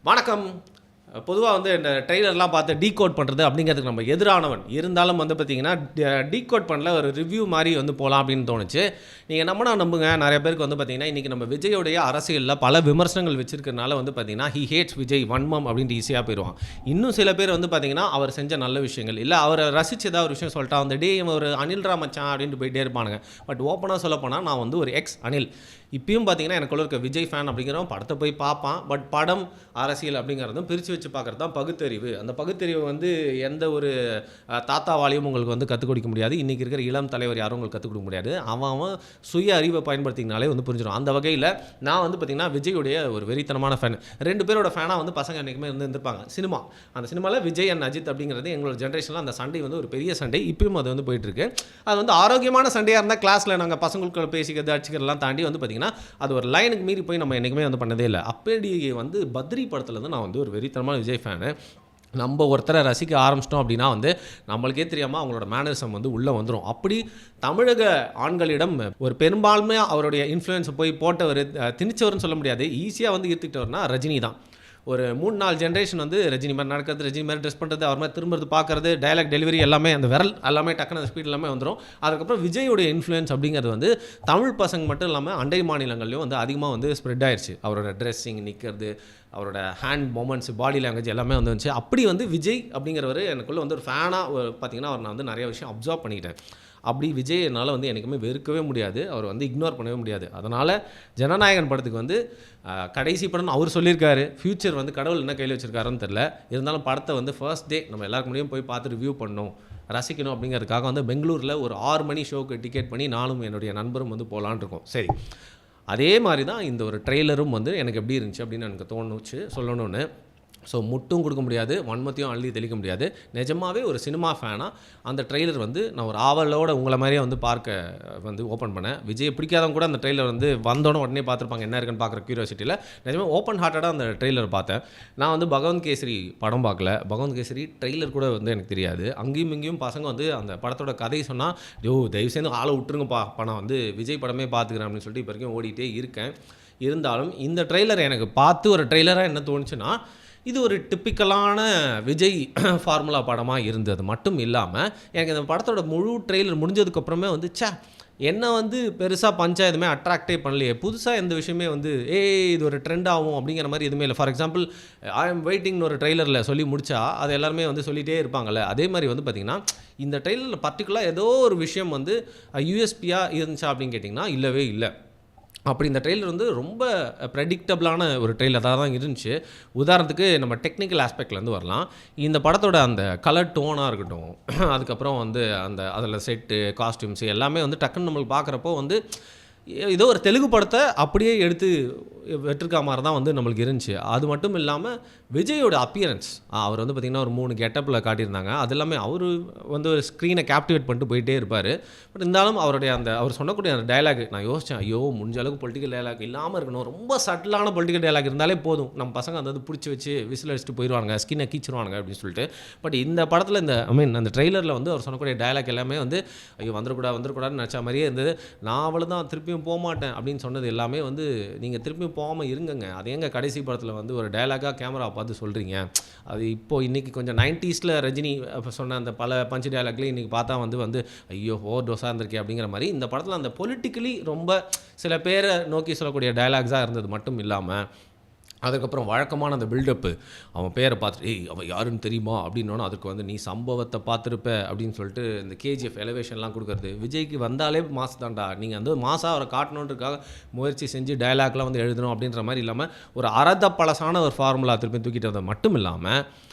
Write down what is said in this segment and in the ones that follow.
வணக்கம். பொதுவாக வந்து இந்த ட்ரெய்லர்லாம் பார்த்து டீகோட் பண்ணுறது அப்படிங்கிறதுக்கு நம்ம எதிரானவன் இருந்தாலும் வந்து பார்த்தீங்கன்னா டீகோட் பண்ணல ஒரு ரிவ்யூ மாதிரி வந்து போகலாம் அப்படின்னு தோணுச்சு. நீங்கள் நம்புங்க, நிறைய பேருக்கு வந்து பார்த்தீங்கன்னா இன்றைக்கி நம்ம விஜயோடைய அரசியலில் பல விமர்சனங்கள் வச்சிருக்கிறதுனால வந்து பார்த்தீங்கன்னா ஹி ஹேட்ஸ் விஜய் வன்மம் அப்படின்ட்டு ஈஸியாக போயிடுவான். இன்னும் சில பேர் வந்து பார்த்தீங்கன்னா அவர் செஞ்ச நல்ல விஷயங்கள் இல்லை அவரை ரசித்து ஏதாவது ஒரு விஷயம் சொல்லிட்டா வந்து டே ஒரு அனில்ரா மச்சான் அப்படின்ட்டு போயிட்டே இருப்பானுங்க. பட் ஓப்பனாக சொல்லப்போனால் நான் வந்து ஒரு எக்ஸ் அனில். இப்பயும் பார்த்தீங்கன்னா எனக்குள்ள இருக்க விஜய் ஃபேன் அப்படிங்கிறவன் படத்தை போய் பார்ப்பான். பட் படம் அரசியல் அப்படிங்கிறதும் பிரித்து வச்சு பார்க்குறது தான் பகுத்தறிவு. அந்த பகுத்தறிவு வந்து எந்த ஒரு தாத்தாவாலையும் உங்களுக்கு வந்து கற்றுக் கொடுக்க முடியாது. இன்றைக்கி இருக்கிற இளம் தலைவர் யாரும் உங்களுக்கு கற்றுக் கொடுக்க முடியாது. அவன் சுய அறிவை பயன்படுத்தினாலே வந்து புரிஞ்சிடும். அந்த வகையில் நான் வந்து பார்த்திங்கன்னா விஜயுடைய ஒரு வெறித்தனமான ஃபேன். 2 பேரோட ஃபேனாக வந்து பசங்க என்றைக்குமே வந்து இருந்திருப்பாங்க. சினிமா அந்த சினிமாவில் விஜய் அண்ட் அஜித் அப்படிங்கிறது எங்களோட ஜென்ரேஷனில் அந்த சண்டை வந்து ஒரு பெரிய சண்டை. இப்பயும் அது வந்து போயிட்டுருக்கு. அது வந்து ஆரோக்கியமான சண்டையாக இருந்தால் கிளாஸில் நாங்கள் பசங்களுக்கு பேசிக்கிறது அடிச்சுக்கிறதுலாம் தாண்டி வந்து பார்த்திங்கன்னா அது ஒரு லைனுக்கு மீறி போய் நம்ம என்றைக்குமே வந்து பண்ணதே இல்லை. அப்படி வந்து பத்ரி படத்துலேருந்து நான் வந்து ஒரு வெறித்தனமான விஜய் ஃபேனு. நம்ம ஒருத்தரை ரசிக்க ஆரம்பிச்சிட்டோம் அப்படின்னா வந்து நம்மளுக்கே தெரியாமல் அவங்களோட மேனரிசம் வந்து உள்ளே வந்துடும். அப்படி தமிழக ஆண்களிடம் ஒரு பெரும்பான்மையாக அவருடைய இன்ஃப்ளூயன்ஸை போய் போட்டவர் திணிச்சவர்னு சொல்ல முடியாது. ஈஸியாக வந்து ஈர்த்துக்கிட்டவர்னா ரஜினி தான். ஒரு 3-4 ஜென்ரேஷன் வந்து ரஜினி மாதிரி நடக்கிறது, ரஜினி மாதிரி ட்ரெஸ் பண்ணுறது, அவர் மாதிரி திரும்புறது பார்க்குறது, டைலாக் டெலிவரி எல்லாமே அந்த விரல் எல்லாமே டக்குனு அந்த ஸ்பீட் எல்லாமே வந்துடும். அதுக்கப்புறம் விஜயோடைய இன்ஃப்ளூயன்ஸ் அப்படிங்கிறது வந்து தமிழ் பசங்க மட்டும் இல்லாமல் அண்டை மாநிலங்கள்லையும் வந்து அதிகமாக வந்து ஸ்ப்ரெட் ஆயிடுச்சு. அவரோட ட்ரெஸ்ஸிங், நிற்கிறது, அவரோட ஹேண்ட் மூமெண்ட்ஸ், பாடி லாங்குவேஜ் எல்லாமே வந்து வந்துச்சு. அப்படி வந்து விஜய் அப்படிங்கிறவர் எனக்குள்ளே வந்து ஒரு ஃபேனாக பார்த்தீங்கன்னா அவர் நான் வந்து நிறைய விஷயம் அப்சர்வ் பண்ணிக்கிட்டேன். அப்படி விஜய் என்னால் வந்து எனக்குமே வெறுக்கவே முடியாது, அவர் வந்து இக்னோர் பண்ணவே முடியாது. அதனால் ஜனநாயகன் படத்துக்கு வந்து கடைசி படம்னு அவர் சொல்லியிருக்காரு. ஃப்யூச்சர் வந்து கடவுள் என்ன கையில் வச்சுருக்காருன்னு தெரில. இருந்தாலும் படத்தை வந்து ஃபர்ஸ்ட் டே நம்ம எல்லாருக்கு முடியும் போய் பார்த்து ரிவ்யூ பண்ணணும், ரசிக்கணும் அப்படிங்கிறதுக்காக வந்து பெங்களூரில் ஒரு 6 மணி ஷோக்கு டிக்கெட் பண்ணி நானும் என்னுடைய நண்பரும் வந்து போகலான் இருக்கோம். சரி, அதே மாதிரி தான் இந்த ஒரு ட்ரெய்லரும் வந்து எனக்கு எப்படி இருந்துச்சு அப்படின்னு எனக்கு தோணுச்சு சொல்லணும்னு. ஸோ முட்டும் கொடுக்க முடியாது, வன்மத்தையும் அள்ளி தெளிக்க முடியாது. நிஜமாகவே ஒரு சினிமா ஃபேனாக அந்த ட்ரெய்லர் வந்து நான் ஒரு ஆவலோட உங்களை மாதிரியே வந்து பார்க்க வந்து ஓப்பன் பண்ணேன். விஜய் பிடிக்காதவங்க கூட அந்த ட்ரெய்லர் வந்து வந்தோடனே உடனே பார்த்துருப்பாங்க என்ன இருக்குன்னு பார்க்குற க்யூரியாசிட்டியில். நிஜமாக ஓப்பன் ஹார்ட்டடாக அந்த ட்ரெய்லர் பார்த்தேன். நான் வந்து பகவந்த் கேசரி படம் பார்க்கல, பகவந்த் கேசரி ட்ரெய்லர் கூட வந்து எனக்கு தெரியாது. அங்கேயும் இங்கேயும் பசங்க வந்து அந்த படத்தோட கதை சொன்னால் தயவு செய்து ஆளை விட்டுருங்கப்பா, நான் வந்து விஜய் படமே பார்த்துக்கிறேன் அப்படின்னு சொல்லிட்டு இப்போ வரைக்கும் ஓடிட்டே இருக்கேன். இருந்தாலும் இந்த ட்ரெய்லர் எனக்கு பார்த்து ஒரு ட்ரெய்லராக என்ன தோணுச்சுன்னா, இது ஒரு டிப்பிக்கலான விஜய் ஃபார்முலா படமாக இருந்தது மட்டும் இல்லாமல் எனக்கு இந்த படத்தோட முழு ட்ரெய்லர் முடிஞ்சதுக்கப்புறமே வந்து என்ன வந்து பெருசாக பஞ்சா எதுவுமே அட்ராக்டே பண்ணலையே, புதுசாக எந்த விஷயமே வந்து இது ஒரு ட்ரெண்ட் ஆகும் அப்படிங்கிற மாதிரி எதுவுமே இல்லை. ஃபார் எக்ஸாம்பிள் ஐ எம் வெயிட்டிங்னு ஒரு ட்ரெய்லரில் சொல்லி முடித்தா அது எல்லாருமே வந்து சொல்லிகிட்டே இருப்பாங்கள்ல. அதே மாதிரி வந்து பார்த்திங்கன்னா இந்த ட்ரெய்லரில் பர்டிகுலராக ஏதோ ஒரு விஷயம் வந்து யூஎஸ்பியாக இருந்துச்சா அப்படின்னு கேட்டிங்கன்னா இல்லவே இல்லை. அப்படி இந்த ட்ரெய்லர் வந்து ரொம்ப ப்ரெடிக்டபிளான ஒரு ட்ரெய்லராக தான் இருந்துச்சு. உதாரணத்துக்கு நம்ம டெக்னிக்கல் ஆஸ்பெக்ட்லேருந்து வரலாம். இந்த படத்தோட அந்த கலர் டோனாக இருக்கட்டும், அதுக்கப்புறம் வந்து அந்த அதில் செட்டு, காஸ்டியூம்ஸு எல்லாமே வந்து டக்குன்னு நம்மளுக்கு பார்க்குறப்போ வந்து ஏதோ ஒரு தெலுங்கு படத்தை அப்படியே எடுத்து வெற்றிருக்கா மாதிரி தான் வந்து நம்மளுக்கு இருந்துச்சு. அது மட்டும் இல்லாமல் விஜயோட அப்பியரன்ஸ், அவர் வந்து பார்த்திங்கன்னா ஒரு 3 கெட்டப்பில் காட்டியிருந்தாங்க. அது எல்லாமே அவர் வந்து ஒரு ஸ்க்ரீனை கேப்டிவேட் பண்ணிட்டு போயிட்டே இருப்பார். பட் இருந்தாலும் அவருடைய அந்த அவர் சொன்னக்கூடிய அந்த டைலாக் நான் யோசித்தேன், ஐயோ முடிஞ்ச அளவுக்கு பொலிட்டிக்கல் டைலாக் இல்லாமல் இருக்கணும், ரொம்ப சட்டிலான பொலிட்டிக்கல் டைலாக் இருந்தாலே போதும், நம்ம பசங்க அந்த வந்து பிடிச்சி வச்சு விசில் அடிச்சுட்டு போயிடுவாங்க, ஸ்கின்னை கீச்சிருவாங்க அப்படின்னு சொல்லிட்டு. பட் இந்த படத்தில் அந்த ட்ரெய்லரில் வந்து அவர் சொன்னக்கூடிய டைலாக் எல்லாமே வந்து ஐயோ வந்துடக்கூடாதுன்னு நினச்ச மாதிரியே இருந்தது. நான் அவ்வளோதான் திருப்பியும் போக மாட்டேன் அப்படின்னு சொன்னது எல்லாமே வந்து நீங்கள் திருப்பியும் போகாமல் இருங்கங்க. அது எங்க கடைசி படத்தில் வந்து ஒரு டைலாக்காக கேமரா பார்த்து சொல்கிறீங்க. அது இப்போது இன்றைக்கி கொஞ்சம் 90s ரஜினி சொன்ன அந்த பல பஞ்சு டைலாக்லேயும் இன்றைக்கி பார்த்தா வந்து ஐயோ ஓவர் டோஸாக இருந்திருக்கே அப்படிங்கிற மாதிரி இந்த படத்தில் அந்த பொலிட்டிக்கலி ரொம்ப சில பேரை நோக்கி சொல்லக்கூடிய டைலாக்ஸாக இருந்தது மட்டும் இல்லாமல் அதுக்கப்புறம் வழக்கமான அந்த பில்டப்பு, அவன் பேரை பார்த்துட்டு அவன் யாருன்னு தெரியுமா அப்படின்னோன்னா அதுக்கு வந்து நீ சம்பவத்தை பார்த்துருப்ப அப்படின்னு சொல்லிட்டு இந்த கேஜிஎஃப் எலவேஷன்லாம் கொடுக்குறது. விஜய்க்கு வந்தாலே மாஸ் தான்டா, நீங்கள் வந்து மாசாக அவரை காட்டணுன்றதுக்காக முயற்சி செஞ்சு டைலாக்லாம் வந்து எழுதணும் அப்படின்ற மாதிரி இல்லாமல் ஒரு அறத பழசான ஒரு ஃபார்முலா திருப்பி தூக்கிட்டு வந்தது மட்டும் இல்லாமல்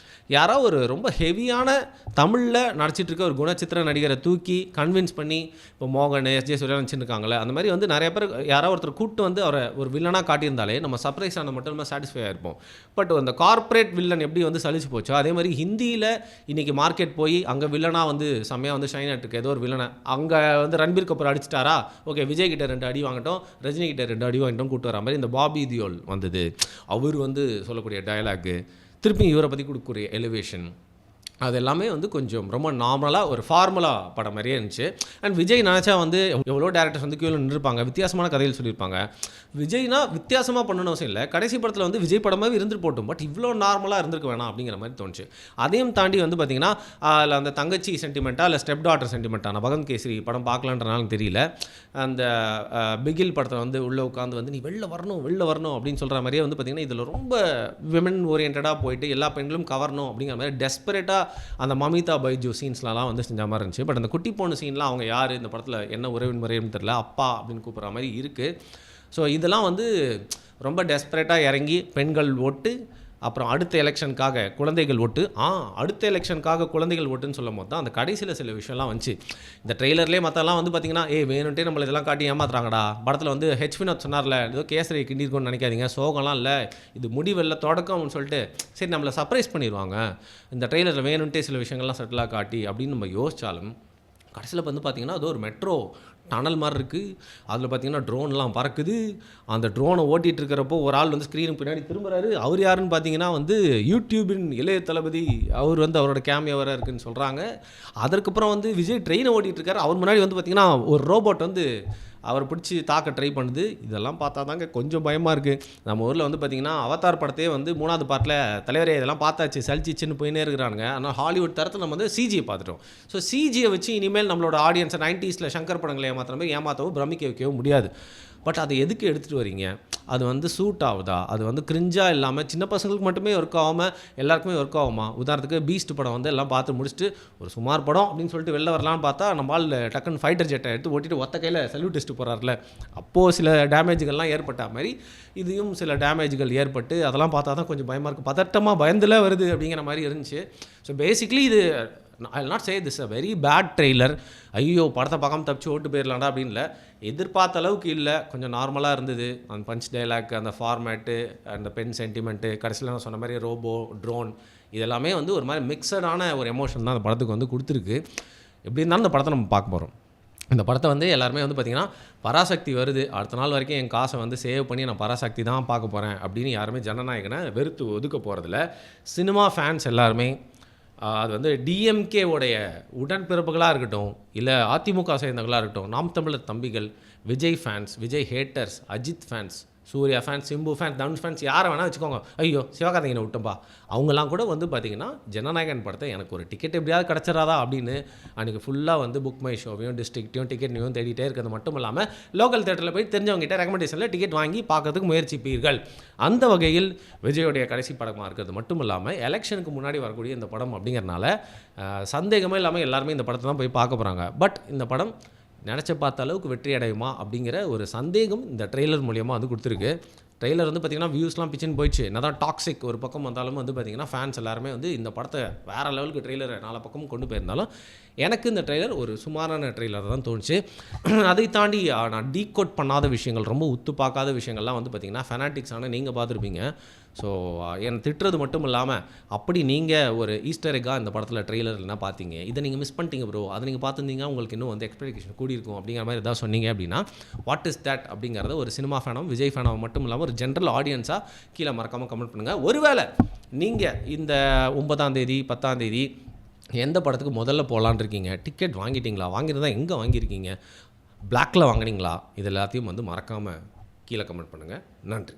யாரோ ஒரு ரொம்ப ஹெவியான தமிழில் நடிச்சிட்ருக்க ஒரு குணச்சித்திர நடிகரை தூக்கி கன்வின்ஸ் பண்ணி இப்போ மோகன், எஸ்ஜே சூர்யா நினச்சிருக்காங்களே அந்த மாதிரி வந்து நிறைய பேர் யாரோ ஒருத்தர் கூப்பிட்டு வந்து அவரை ஒரு வில்லனாக காட்டியிருந்தாலே நம்ம சர்ப்ரைஸ் ஆன மட்டும் நம்ம சாட்டிஸ்ஃபை ஆகிருப்போம். பட் அந்த கார்ப்பரேட் வில்லன் எப்படி வந்து சலிச்சு போச்சோ அதே மாதிரி ஹிந்தியில் இன்றைக்கி மார்க்கெட் போய் அங்கே வில்லனாக வந்து செம்மையாக வந்து ஷைன் ஆகிட்டு ஏதோ ஒரு வில்லனை அங்கே வந்து ரன்பீர் கபூர் அடிச்சிட்டாரா, ஓகே விஜய் கிட்ட 2 அடி வாங்கட்டும், ரஜினி கிட்ட 2 அடி வாங்கட்டும் கூப்பிட்டு வர மாதிரி இந்த பாபி தியோல் வந்தது. அவர் வந்து சொல்லக்கூடிய டயலாகு, திருப்பி இவரை பற்றி கொடுக்கக்கூடிய எலிவேஷன், அது எல்லாமே வந்து கொஞ்சம் ரொம்ப நார்மலாக ஒரு ஃபார்முலா படம் மாதிரியே இருந்துச்சு. அண்ட் விஜய் நினச்சா வந்து எவ்வளோ டேரக்டர்ஸ் வந்து கீழே நின்றுருப்பாங்க, வித்தியாசமான கதைகள் சொல்லியிருப்பாங்க. விஜய்னா வித்தியாசமாக பண்ணணும்னு அவசியம் இல்லை, கடைசி படத்தில் வந்து விஜய் படமாகவே இருந்துட்டு போட்டும், பட் இவ்வளோ நார்மலாக இருந்திருக்க வேணாம் அப்படிங்கிற மாதிரி தோணுச்சு. அதையும் தாண்டி வந்து பார்த்திங்கன்னா அதில் அந்த தங்கச்சி சென்டிமெண்ட்டாக இல்லை ஸ்டெப் டாட்டர் சென்டிமெண்ட்டாக, நான் பகவந்த் கேசரி படம் பார்க்கலான்றனால தெரியல, அந்த பிகில் படத்தில் வந்து உள்ளே உட்காந்து வந்து நீ வெளில வரணும் அப்படின்னு சொல்கிற மாதிரியே வந்து பார்த்திங்கன்னா இதில் ரொம்ப விமன் ஓரியன்டாக போயிட்டு எல்லா பெண்களும் கவரணும் அப்படிங்கிற மாதிரி டெஸ்பரேட்டாக அந்த மமிதா பைஜு சீன்ஸ்லாம் வந்து செஞ்ச மாதிரி இருந்துச்சு. பட் அந்த குட்டி பொண்ணு சீன்லாம் அவங்க யார், இந்த படத்தில் என்ன உறவின் முறைன்னு தெரியல, அப்பா அப்படின்னு கூப்பிட்ற மாதிரி இருக்குது. ஸோ இதெல்லாம் வந்து ரொம்ப டெஸ்பரேட்டாக இறங்கி பெண்கள் ஓட்டு, அப்புறம் அடுத்த எலெக்ஷனுக்காக குழந்தைகள் ஓட்டு, அடுத்த எலெக்ஷனுக்காக குழந்தைகள் ஓட்டுன்னு சொல்லும் போது தான் அந்த கடைசியில் சில விஷயம்லாம் வந்துச்சு. இந்த ட்ரெய்லர்லேயே மற்றெல்லாம் வந்து பார்த்திங்கன்னா வேணுன்ட்டே நம்மளை இதெல்லாம் காட்டி ஏமாத்துறாங்கடா. படத்தில் வந்து வினோத் சொன்னார்ல, ஏதோ கேசரி கிண்டிருக்கோன்னு நினைக்காதீங்க, சோகம்லாம் இல்லை, இது முடிவெல்ல தொடக்கம் அப்படின்னு சொல்லிட்டு சரி நம்மளை சர்ப்ரைஸ் பண்ணிடுவாங்க இந்த ட்ரெய்லரில் வேணுன்ட்டே சில விஷயங்கள்லாம் செட்டிலாக காட்டி அப்படின்னு நம்ம யோசித்தாலும் கடைசியில் வந்து பார்த்திங்கன்னா அது ஒரு மெட்ரோ டனல் மாதிரி இருக்குது. அதில் பார்த்திங்கன்னா ட்ரோன்லாம் பறக்குது. அந்த ட்ரோனை ஓட்டிகிட்டு இருக்கிறப்போ ஒரு ஆள் வந்து ஸ்க்ரீனுக்கு பின்னாடி திரும்புகிறாரு. அவர் யாருன்னு பார்த்தீங்கன்னா வந்து யூடியூபின் இளைய தளபதி, அவர் வந்து அவரோட கேமியோவாக இருக்குதுன்னு சொல்கிறாங்க. அதற்கப்புறம் வந்து விஜய் ட்ரெயினை ஓட்டிகிட்டு இருக்காரு. அவர் முன்னாடி வந்து பார்த்திங்கன்னா ஒரு ரோபோட் வந்து அவரை பிடிச்சி தாக்க ட்ரை பண்ணுது. இதெல்லாம் பார்த்தா தாங்க கொஞ்சம் பயமாக இருக்குது. நம்ம ஊரில் வந்து பார்த்திங்கன்னா அவதார் படத்தையே வந்து 3வது பார்ட்டில் தலைவரே இதெல்லாம் பார்த்தாச்சு சலிச்சிச்சுன்னு போயினே இருக்கிறானுங்க. ஆனால் ஹாலிவுட் தரத்தில் நம்ம வந்து சிஜியை பார்த்துட்டோம். ஸோ சிஜியை வச்சு இனிமேல் நம்மளோட ஆடியன்ஸை 90s சங்கர் படங்களை ஏமாத்துற மாதிரி ஏமாற்றவும் பிரமிக்க வைக்கவும் முடியாது. பட் அதை எதுக்கு எடுத்துகிட்டு வரீங்க? அது வந்து சூட் ஆகுதா? அது வந்து கிரிஞ்சாக இல்லாமல் சின்ன பசங்களுக்கு மட்டுமே ஒர்க் ஆகாமல் எல்லாருக்குமே ஒர்க் ஆகுமா? உதாரணத்துக்கு பீஸ்ட் படம் வந்து எல்லாம் பார்த்து முடிச்சுட்டு ஒரு சுமார் படம் அப்படின்னு சொல்லிட்டு வெளில வரலான்னு பார்த்தா நம்மளால் டக்குன்னு ஃபைட்டர் ஜெட்டை எடுத்து ஓட்டிட்டு ஒத்த கையில் சல்யூட் டெஸ்ட்டு போகிறார்ல, அப்போது சில டேமேஜுகள்லாம் ஏற்பட்ட மாதிரி இதையும் சில டேமேஜுகள் ஏற்பட்டு அதெல்லாம் பார்த்தா தான் கொஞ்சம் பயமாக இருக்குது. பதட்டமாக பயந்துல வருது அப்படிங்கிற மாதிரி இருந்துச்சு. ஸோ பேசிக்லி இது I will not say this a very bad trailer, ஐயோ படத்தை பார்க்காம தப்பிச்சு ஓட்டு போயிடலாண்டா அப்படின்ல, எதிர்பார்த்த அளவுக்கு இல்லை, கொஞ்சம் நார்மலாக இருந்தது. அந்த பஞ்ச் டைலாக், அந்த ஃபார்மேட்டு, அந்த பென் சென்டிமெண்ட்டு, கடைசியில் நான் சொன்ன மாதிரி ரோபோ, ட்ரோன், இதெல்லாமே வந்து ஒரு மாதிரி மிக்சடான ஒரு எமோஷன் தான் அந்த படத்துக்கு வந்து கொடுத்துருக்கு. எப்படி இருந்தாலும் இந்த படத்தை நம்ம பார்க்க போகிறோம். இந்த படத்தை வந்து எல்லாருமே வந்து பார்த்திங்கன்னா பராசக்தி வருது, அடுத்த நாள் வரைக்கும் என் காசை வந்து சேவ் பண்ணி நான் பராசக்தி தான் பார்க்க போகிறேன் அப்படின்னு யாருமே ஜனநாயகனை வெறுத்து ஒதுக்க போகிறதில்ல. சினிமா ஃபேன்ஸ் எல்லாருமே அது வந்து டிஎம்கேவுடைய உடன்பிறப்புகளாக இருக்கட்டும், இல்லை அதிமுக சேர்ந்தவர்களாக இருக்கட்டும், நாம் தமிழர் தம்பிகள், Vijay fans, Vijay haters, Ajith fans, Suriya fans, Simbu fans, Dhanush fans, யாரை வேணால் வச்சுக்கோங்க, ஐயோ சிவகார்த்திகேயனை விட்டோம்பா, அவங்கெல்லாம் கூட வந்து பார்த்திங்கன்னா ஜனநாயகன் படத்தை எனக்கு ஒரு டிக்கெட் எப்படியாவது கிடச்சிடாதா அப்படின்னு அன்றைக்கி ஃபுல்லாக வந்து புக் மை ஷோவையும் டிஸ்ட்ரிக்ட்டையும் டிக்கெட்டையும் தேடிட்டே இருக்கிறது மட்டும் இல்லாமல் லோக்கல் தேட்டரில் போய் தெரிஞ்சவங்ககிட்ட ரெக்கமெண்டேஷனில் டிக்கெட் வாங்கி பார்க்கறதுக்கு முயற்சிப்பீர்கள். அந்த வகையில் விஜயோடைய கடைசி படமாக இருக்கிறது மட்டும் இல்லாமல் எலெக்ஷனுக்கு முன்னாடி வரக்கூடிய இந்த படம் அப்படிங்கிறனால சந்தேகமே இல்லாமல் எல்லாருமே இந்த படத்தை தான் போய் பார்க்க போகிறாங்க. பட் இந்த படம் நினச்ச பார்த்த அளவுக்கு வெற்றி அடையுமா அப்படிங்கிற ஒரு சந்தேகம் இந்த ட்ரெய்லர் மூலியமாக வந்து கொடுத்துருக்கு. ட்ரெய்லர் வந்து பார்த்திங்கன்னா வியூஸ்லாம் பிச்சுன்னு போயிடுச்சு. என்னதான் டாக்ஸிக் ஒரு பக்கம் வந்தாலும் வந்து பார்த்திங்கன்னா ஃபேன்ஸ் எல்லாருமே வந்து இந்த படத்தை வேறு லெவலுக்கு ட்ரெய்லரை 4 பக்கமும் கொண்டு போயிருந்தாலும் எனக்கு இந்த ட்ரெய்லர் ஒரு சுமாரான ட்ரெய்லர் தான் தோணுச்சு. அதை தாண்டி நான் டீகோட் பண்ணாத விஷயங்கள், ரொம்ப உத்து பார்க்காத விஷயங்கள்லாம் வந்து பார்த்திங்கன்னா ஃபெனாட்டிக்ஸான நீங்கள் பார்த்துருப்பீங்க. ஸோ என்னை திட்டுறது மட்டும் இல்லாமல் அப்படி நீங்கள் ஒரு ஈஸ்டர் எக்காக இந்த படத்தில் ட்ரெய்லர்னா பார்த்தீங்க, இதை நீங்கள் மிஸ் பண்ணிட்டீங்க ப்ரோ, அதை நீங்கள் பார்த்துருந்தீங்க உங்களுக்கு இன்னும் வந்து எக்ஸ்பெக்டேஷன் கூடியிருக்கும் அப்படிங்கிற மாதிரி எதாவது சொன்னீங்க அப்படின்னா வாட் இஸ் தட் அப்படிங்கிறத ஒரு சினிமா ஃபேனாகவும் விஜய் ஃபேனாகவும் மட்டும் இல்லாமல் ஒரு ஜென்ரல் ஆடியன்ஸாக கீழே மறக்காமல் கமெண்ட் பண்ணுங்கள். ஒருவேளை நீங்கள் இந்த 9ஆம் தேதி 10ஆம் தேதி எந்த படத்துக்கு முதல்ல போகலான் இருக்கீங்க, டிக்கெட் வாங்கிட்டீங்களா, வாங்கியிருந்தால் எங்கே வாங்கியிருக்கீங்க, பிளாக்கில் வாங்கினீங்களா, இது எல்லாத்தையும் வந்து மறக்காமல் கீழே கமெண்ட் பண்ணுங்கள். நன்றி.